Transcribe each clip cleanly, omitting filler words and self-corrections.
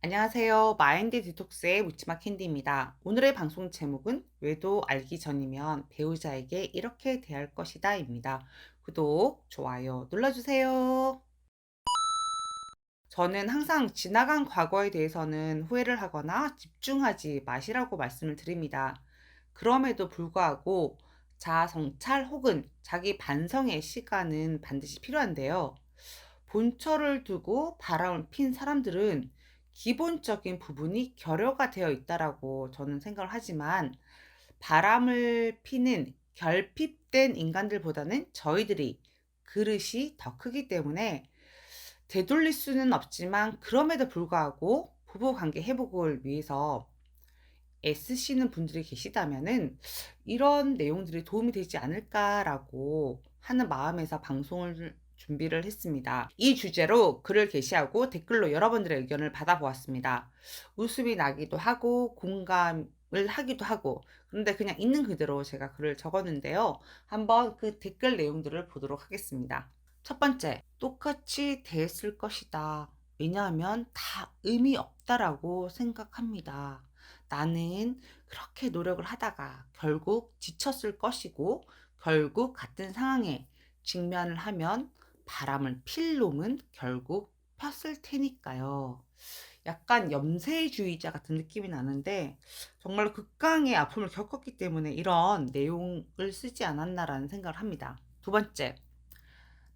안녕하세요. 마인드 디톡스의 묻지마 캔디입니다. 오늘의 방송 제목은 외도 알기 전이면 배우자에게 이렇게 대할 것이다입니다. 구독, 좋아요 눌러주세요. 저는 항상 지나간 과거에 대해서는 후회를 하거나 집중하지 마시라고 말씀을 드립니다. 그럼에도 불구하고 자아 성찰 혹은 자기 반성의 시간은 반드시 필요한데요. 본처를 두고 바람을 핀 사람들은 기본적인 부분이 결여가 되어 있다라고 저는 생각을 하지만, 바람을 피는 결핍된 인간들보다는 저희들이 그릇이 더 크기 때문에 되돌릴 수는 없지만, 그럼에도 불구하고 부부관계 회복을 위해서 애쓰시는 분들이 계시다면은 이런 내용들이 도움이 되지 않을까라고 하는 마음에서 방송을 준비를 했습니다. 이 주제로 글을 게시하고 댓글로 여러분들의 의견을 받아보았습니다. 웃음이 나기도 하고 공감을 하기도 하고, 그런데 그냥 있는 그대로 제가 글을 적었는데요. 한번 그 댓글 내용들을 보도록 하겠습니다. 첫 번째, 똑같이 대했을 것이다. 왜냐하면 다 의미 없다라고 생각합니다. 나는 그렇게 노력을 하다가 결국 지쳤을 것이고, 결국 같은 상황에 직면을 하면 바람을 필 놈은 결국 폈을 테니까요. 약간 염세주의자 같은 느낌이 나는데, 정말로 극강의 아픔을 겪었기 때문에 이런 내용을 쓰지 않았나라는 생각을 합니다. 두 번째,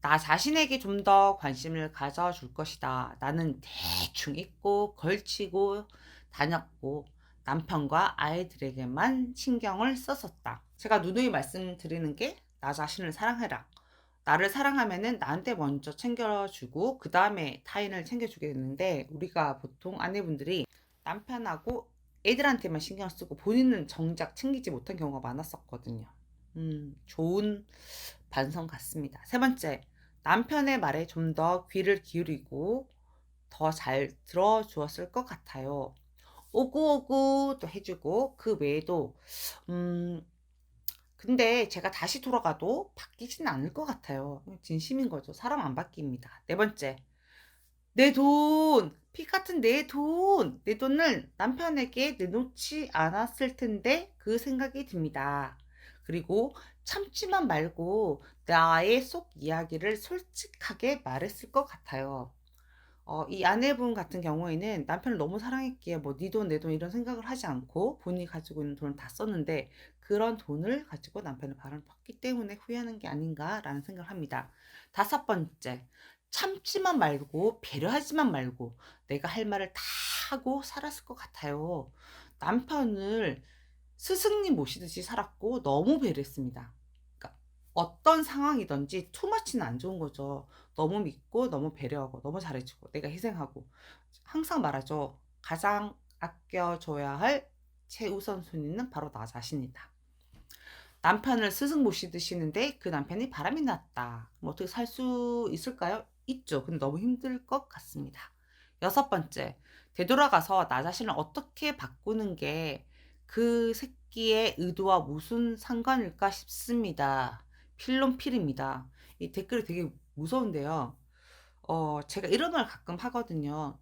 나 자신에게 좀 더 관심을 가져줄 것이다. 나는 대충 입고 걸치고 다녔고 남편과 아이들에게만 신경을 썼었다. 제가 누누이 말씀드리는 게 나 자신을 사랑해라. 나를 사랑하면은 나한테 먼저 챙겨주고 그 다음에 타인을 챙겨주게 되는데, 우리가 보통 아내분들이 남편하고 애들한테만 신경 쓰고 본인은 정작 챙기지 못한 경우가 많았었거든요. 좋은 반성 같습니다. 세 번째, 남편의 말에 좀 더 귀를 기울이고 더 잘 들어주었을 것 같아요. 오구오구도 해주고 그 외에도 음 근데 제가 다시 돌아가도 바뀌지는 않을 것 같아요. 진심인 거죠. 사람 안 바뀝니다. 네 번째, 내 돈, 피 같은 내 돈, 내 돈을 남편에게 내놓지 않았을 텐데 그 생각이 듭니다. 그리고 참지만 말고 나의 속 이야기를 솔직하게 말했을 것 같아요. 이 아내분 같은 경우에는 남편을 너무 사랑했기에 뭐 네 돈, 내 돈 이런 생각을 하지 않고 본인이 가지고 있는 돈을 다 썼는데, 그런 돈을 가지고 남편의 바람을 폈기 때문에 후회하는 게 아닌가라는 생각을 합니다. 다섯 번째, 참지만 말고 배려하지만 말고 내가 할 말을 다 하고 살았을 것 같아요. 남편을 스승님 모시듯이 살았고 너무 배려했습니다. 그러니까 어떤 상황이든지 투머치는 안 좋은 거죠. 너무 믿고 너무 배려하고 너무 잘해주고 내가 희생하고. 항상 말하죠. 가장 아껴줘야 할 최우선 순위는 바로 나 자신이다. 남편을 스승 모시듯이는데 그 남편이 바람이 났다. 뭐 어떻게 살 수 있을까요? 있죠. 근데 너무 힘들 것 같습니다. 여섯 번째, 되돌아가서 나 자신을 어떻게 바꾸는 게 그 새끼의 의도와 무슨 상관일까 싶습니다. 필론필입니다. 이 댓글이 되게 무서운데요. 제가 이런 말 가끔 하거든요.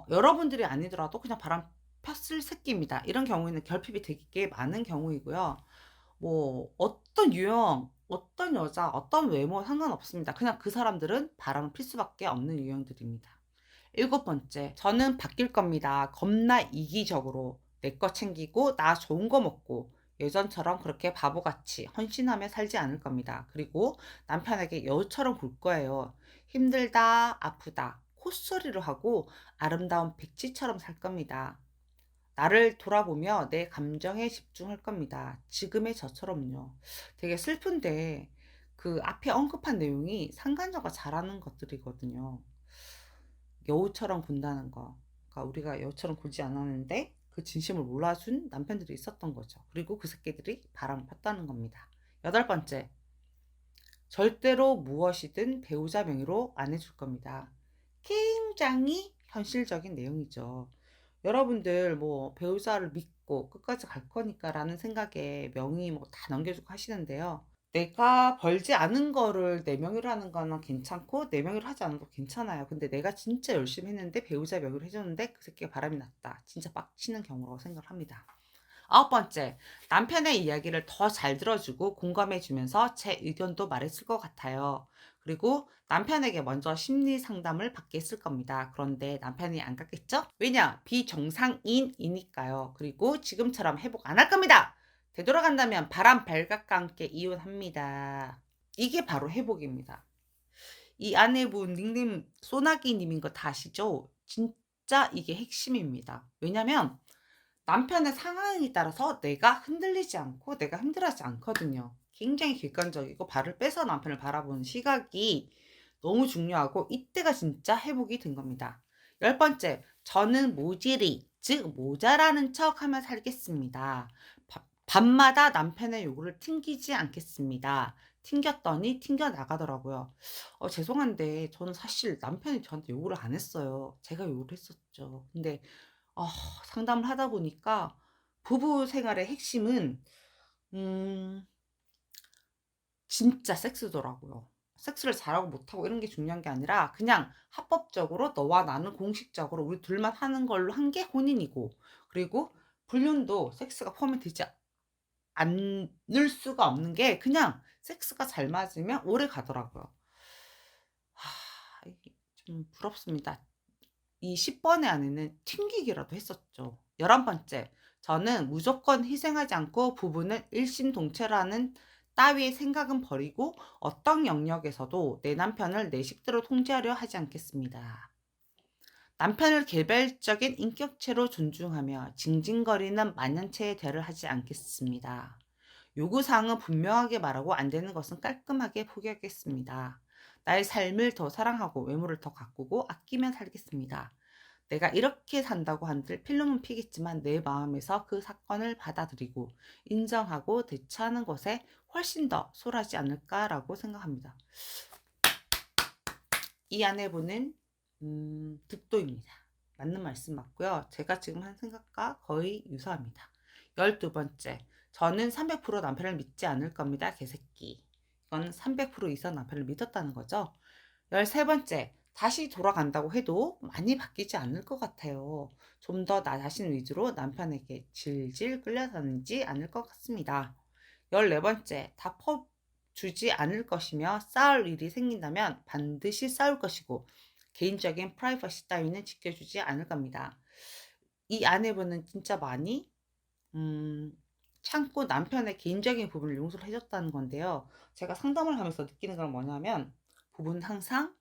여러분들이 아니더라도 그냥 바람 폈을 새끼입니다. 이런 경우에는 결핍이 되게 많은 경우이고요. 뭐 어떤 유형, 어떤 여자, 어떤 외모 상관없습니다. 그냥 그 사람들은 바람을 필 수밖에 없는 유형들입니다. 일곱 번째, 저는 바뀔 겁니다. 겁나 이기적으로 내 거 챙기고 나 좋은 거 먹고 예전처럼 그렇게 바보같이 헌신하며 살지 않을 겁니다. 그리고 남편에게 여우처럼 굴 거예요. 힘들다, 아프다, 콧소리를 하고 아름다운 백지처럼 살 겁니다. 나를 돌아보며 내 감정에 집중할 겁니다. 지금의 저처럼요. 되게 슬픈데 그 앞에 언급한 내용이 상간녀가 잘하는 것들이거든요. 여우처럼 군다는 거. 그러니까 우리가 여우처럼 굴지 않았는데 그 진심을 몰라준 남편들이 있었던 거죠. 그리고 그 새끼들이 바람을 폈다는 겁니다. 여덟 번째, 절대로 무엇이든 배우자 명의로 안 해줄 겁니다. 굉장히 현실적인 내용이죠. 여러분들 뭐 배우자를 믿고 끝까지 갈 거니까라는 생각에 명의 뭐 다 넘겨주고 하시는데요. 내가 벌지 않은 거를 4 명이로 하는 거는 괜찮고 4 명이로 하지 않아도 괜찮아요. 근데 내가 진짜 열심히 했는데 배우자 명의로 해 줬는데 그 새끼가 바람이 났다. 진짜 빡치는 경우라고 생각을 합니다. 아홉 번째, 남편의 이야기를 더 잘 들어주고 공감해 주면서 제 의견도 말했을 것 같아요. 그리고 남편에게 먼저 심리 상담을 받겠을 겁니다. 그런데 남편이 안 갔겠죠? 왜냐? 비정상인이니까요. 그리고 지금처럼 회복 안 할 겁니다. 되돌아간다면 바람 발각과 함께 이혼합니다. 이게 바로 회복입니다. 이 아내분 닉네임 소나기 님인 거 다 아시죠? 진짜 이게 핵심입니다. 왜냐면 남편의 상황에 따라서 내가 흔들리지 않고 내가 힘들어하지 않거든요. 굉장히 객관적이고 발을 빼서 남편을 바라보는 시각이 너무 중요하고 이때가 진짜 회복이 된 겁니다. 열 번째, 저는 모질이, 즉 모자라는 척하며 살겠습니다. 밤마다 남편의 요구를 튕기지 않겠습니다. 튕겼더니 튕겨 나가더라고요. 죄송한데 저는 사실 남편이 저한테 요구를 안 했어요. 제가 요구를 했었죠. 근데 어 상담을 하다 보니까 부부 생활의 핵심은 음 진짜 섹스더라고요. 섹스를 잘하고 못하고 이런 게 중요한 게 아니라 그냥 합법적으로 너와 나는 공식적으로 우리 둘만 하는 걸로 한 게 혼인이고, 그리고 불륜도 섹스가 포함이 되지 않을 수가 없는 게 그냥 섹스가 잘 맞으면 오래 가더라고요. 이게 좀 부럽습니다. 이 10 번의 아내는 튕기기라도 했었죠. 11 번째, 저는 무조건 희생하지 않고 부부는 일심동체라는 따위의 생각은 버리고 어떤 영역에서도 내 남편을 내 식대로 통제하려 하지 않겠습니다. 남편을 개별적인 인격체로 존중하며 징징거리는 만연체의 대를 하지 않겠습니다. 요구사항은 분명하게 말하고 안 되는 것은 깔끔하게 포기하겠습니다. 나의 삶을 더 사랑하고 외모를 더 가꾸고 아끼며 살겠습니다. 내가 이렇게 산다고 한들 필름은 피겠지만 내 마음에서 그 사건을 받아들이고 인정하고 대처하는 것에 훨씬 더 소홀하지 않을까라고 생각합니다. 이 아내분은 득도입니다. 맞는 말씀 맞고요. 제가 지금 한 생각과 거의 유사합니다. 12번째, 저는 300% 남편을 믿지 않을 겁니다. 개새끼. 이건 300% 이상 남편을 믿었다는 거죠. 13번째, 다시 돌아간다고 해도 많이 바뀌지 않을 것 같아요. 좀 더 나 자신 위주로 남편에게 질질 끌려다니지 않을 것 같습니다. 14번째, 다 퍼주지 않을 것이며 싸울 일이 생긴다면 반드시 싸울 것이고 개인적인 프라이버시 따위는 지켜주지 않을 겁니다. 이 아내분은 진짜 많이 음 참고 남편의 개인적인 부분을 용서를 해 줬다는 건데요. 제가 상담을 하면서 느끼는 건 뭐냐면 부부는 항상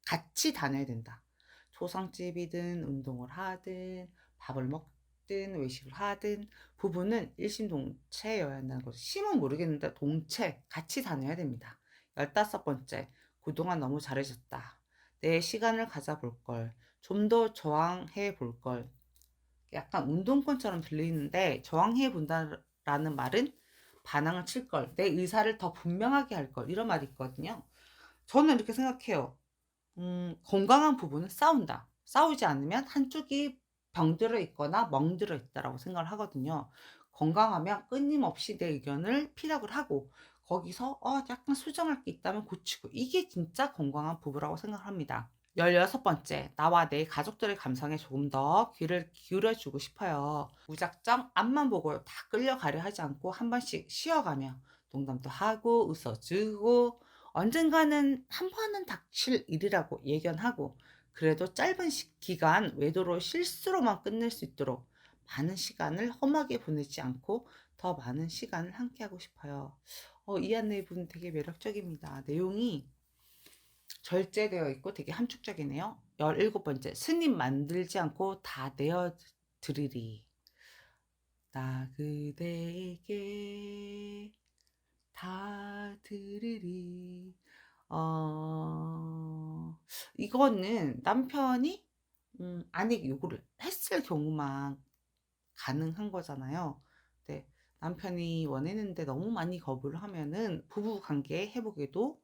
같이 다녀야 된다. 초상집이든 운동을 하든 밥을 먹든 외식을 하든 부부는 일심동체여야 한다는 거죠. 심은 모르겠는데 동체 같이 다녀야 됩니다. 15번째, 그동안 너무 잘해줬다. 내 시간을 가져볼 걸. 좀 더 저항해 볼 걸. 약간 운동권처럼 들리는데 저항해 본다라는 말은 반항을 칠 걸, 내 의사를 더 분명하게 할 걸, 이런 말이 있거든요. 저는 이렇게 생각해요. 건강한 부부는 싸운다. 싸우지 않으면 한쪽이 병들어 있거나 멍들어 있다라고 생각을 하거든요. 건강하면 끊임없이 내 의견을 피력을 하고 거기서 약간 수정할 게 있다면 고치고, 이게 진짜 건강한 부부라고 생각을 합니다. 16번째, 나와 내 가족들의 감성에 조금 더 귀를 기울여 주고 싶어요. 무작정 앞만 보고 다 끌려가려 하지 않고 한 번씩 쉬어가며 농담도 하고 웃어주고, 언젠가는 한 번은 닥칠 일이라고 예견하고, 그래도 짧은 기간 외도로 실수로만 끝낼 수 있도록 많은 시간을 험하게 보내지 않고 더 많은 시간을 함께하고 싶어요. 이 아내분 되게 매력적입니다. 내용이 절제되어 있고 되게 함축적이네요. 17번째, 스님 만들지 않고 다 내어 드리리. 나 그대에게 다 드리리. 이거는 남편이 아내에게 요구를 했을 경우만 가능한 거잖아요. 근데 남편이 원했는데 너무 많이 거부를 하면은 부부 관계 회복에도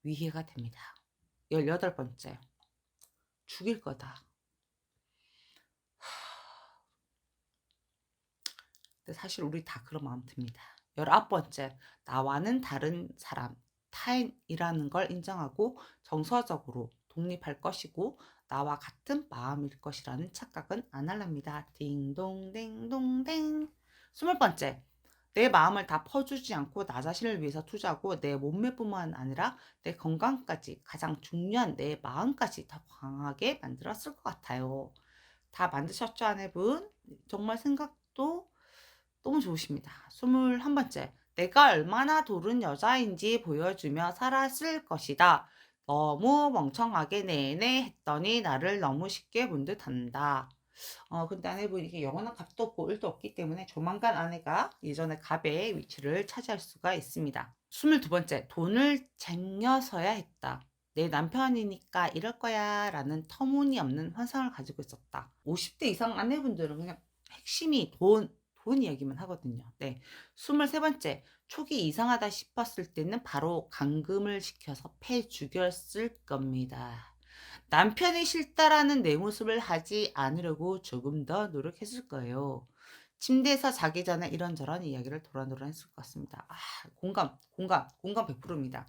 위해가 됩니다. 18번째, 죽일 거다. 근데 사실 우리 다 그런 마음 듭니다. 19번째, 나와는 다른 사람, 타인이라는 걸 인정하고 정서적으로 독립할 것이고 나와 같은 마음일 것이라는 착각은 안 할랍니다. 딩동댕동댕. 20번째, 내 마음을 다 퍼주지 않고 나 자신을 위해서 투자하고 내 몸매뿐만 아니라 내 건강까지 가장 중요한 내 마음까지 더 강하게 만들었을 것 같아요. 다 만드셨죠, 아내분? 정말 생각도 너무 좋으십니다. 21번째. 내가 얼마나 도른 여자인지 보여주며 살았을 것이다. 너무 멍청하게 내내 했더니 나를 너무 쉽게 본 듯한다. 근데 아내분이 이게 영원한 값도 없고 을도 없기 때문에 조만간 아내가 예전의 갑의 위치를 차지할 수가 있습니다. 22번째. 돈을 쟁여서야 했다. 내 남편이니까 이럴 거야 라는 터무니없는 환상을 가지고 있었다. 50대 이상 아내분들은 그냥 핵심이 돈 이야기만 하거든요. 네. 23번째. 촉이 이상하다 싶었을 때는 바로 감금을 시켜서 패 죽였을 겁니다. 남편이 싫다라는 내 모습을 하지 않으려고 조금 더 노력했을 거예요. 침대에서 자기 전에 이런저런 이야기를 도란도란 했을 것 같습니다. 공감 100%입니다.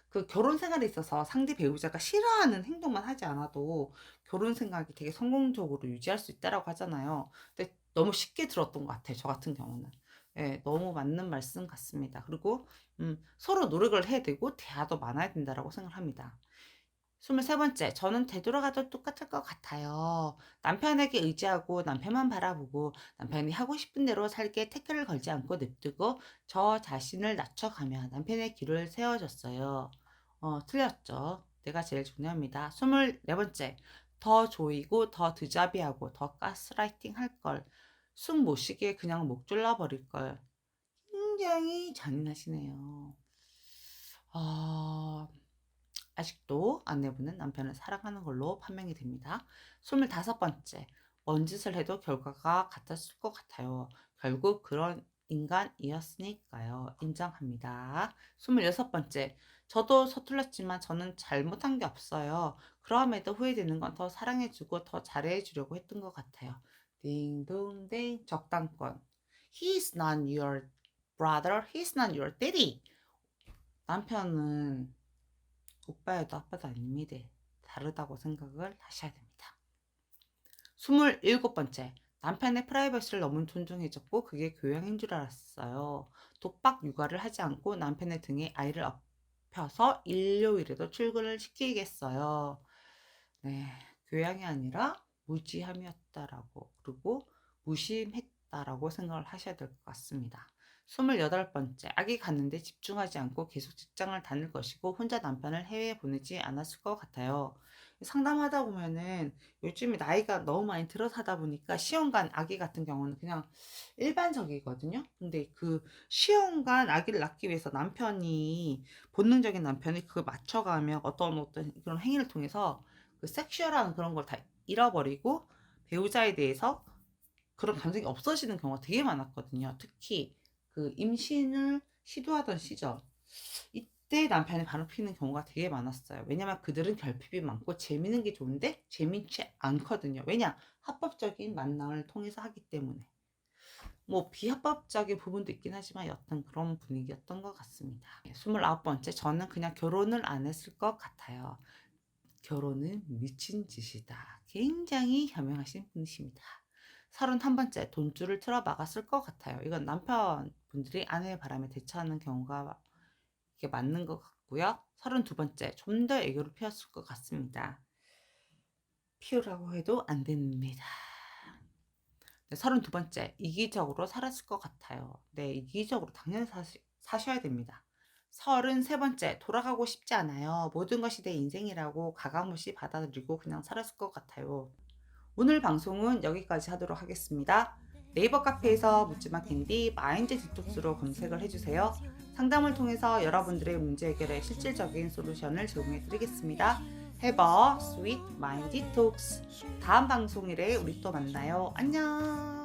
그 결혼 생활에 있어서 상대 배우자가 싫어하는 행동만 하지 않아도 결혼 생활이 되게 성공적으로 유지할 수 있다라고 하잖아요. 근데 너무 쉽게 들었던 것 같아요. 저 같은 경우는. 예, 너무 맞는 말씀 같습니다. 그리고 서로 노력을 해야 되고 대화도 많아야 된다라고 생각합니다. 23번째, 저는 되돌아가도 똑같을 것 같아요. 남편에게 의지하고 남편만 바라보고 남편이 하고 싶은 대로 살게 태클을 걸지 않고 냅두고 저 자신을 낮춰가며 남편의 길을 세워줬어요. 틀렸죠. 내가 제일 중요합니다. 24번째, 더 조이고 더 드자비하고 더 가스라이팅 할 걸. 숨 못 쉬게 그냥 목 졸라버릴 걸. 굉장히 잔인하시네요. 아직도 아내분은 남편을 사랑하는 걸로 판명이 됩니다. 25번째, 뭔 짓을 해도 결과가 같았을 것 같아요. 결국 그런 인간이었으니까요. 인정합니다. 26번째, 저도 서툴렀지만 저는 잘못한 게 없어요. 그럼에도 후회되는 건 더 사랑해주고 더 잘해주려고 했던 것 같아요. 딩동댕 적당권. He's not your brother. He's not your daddy. 남편은 오빠여도 아빠도 아닙니다. 다르다고 생각을 하셔야 됩니다. 27번째. 남편의 프라이버시를 너무 존중해줬고 그게 교양인 줄 알았어요. 독박 육아를 하지 않고 남편의 등에 아이를 엎혀서 일요일에도 출근을 시키겠어요. 네, 교양이 아니라 무지함이었다라고 그리고 무심했다라고 생각을 하셔야 될 것 같습니다. 28번째, 아기 갔는데 집중하지 않고 계속 직장을 다닐 것이고 혼자 남편을 해외에 보내지 않았을 것 같아요. 상담하다 보면은 요즘에 나이가 너무 많이 들어서 하다 보니까 시험관 아기 같은 경우는 그냥 일반적이거든요. 근데 그 시험관 아기를 낳기 위해서 본능적인 남편이 그걸 맞춰가며 어떤 그런 행위를 통해서 그 섹슈얼한 그런 걸 다 잃어버리고 배우자에 대해서 그런 감정이 없어지는 경우가 되게 많았거든요. 특히 그 임신을 시도하던 시절 이때 남편이 바람 피는 경우가 되게 많았어요. 왜냐면 그들은 결핍이 많고 재미있는 게 좋은데 재미있지 않거든요. 왜냐? 합법적인 만남을 통해서 하기 때문에. 뭐 비합법적인 부분도 있긴 하지만 여튼 그런 분위기였던 것 같습니다. 29번째, 저는 그냥 결혼을 안 했을 것 같아요. 결혼은 미친 짓이다. 굉장히 현명하신 분이십니다. 31번째, 돈줄을 틀어 막았을 것 같아요. 이건 남편분들이 아내의 바람에 대처하는 경우가 이게 맞는 것 같고요. 32번째, 좀 더 애교를 피웠을 것 같습니다. 피우라고 해도 안 됩니다. 네, 32번째, 이기적으로 살았을 것 같아요. 네, 이기적으로 당연히 사셔야 됩니다. 33번째, 돌아가고 싶지 않아요. 모든 것이 내 인생이라고 가감없이 받아들이고 그냥 살았을 것 같아요. 오늘 방송은 여기까지 하도록 하겠습니다. 네이버 카페에서 묻지마 캔디 마인드 디톡스로 검색을 해주세요. 상담을 통해서 여러분들의 문제 해결에 실질적인 솔루션을 제공해 드리겠습니다. Have a sweet mind detox. 다음 방송일에 우리 또 만나요. 안녕.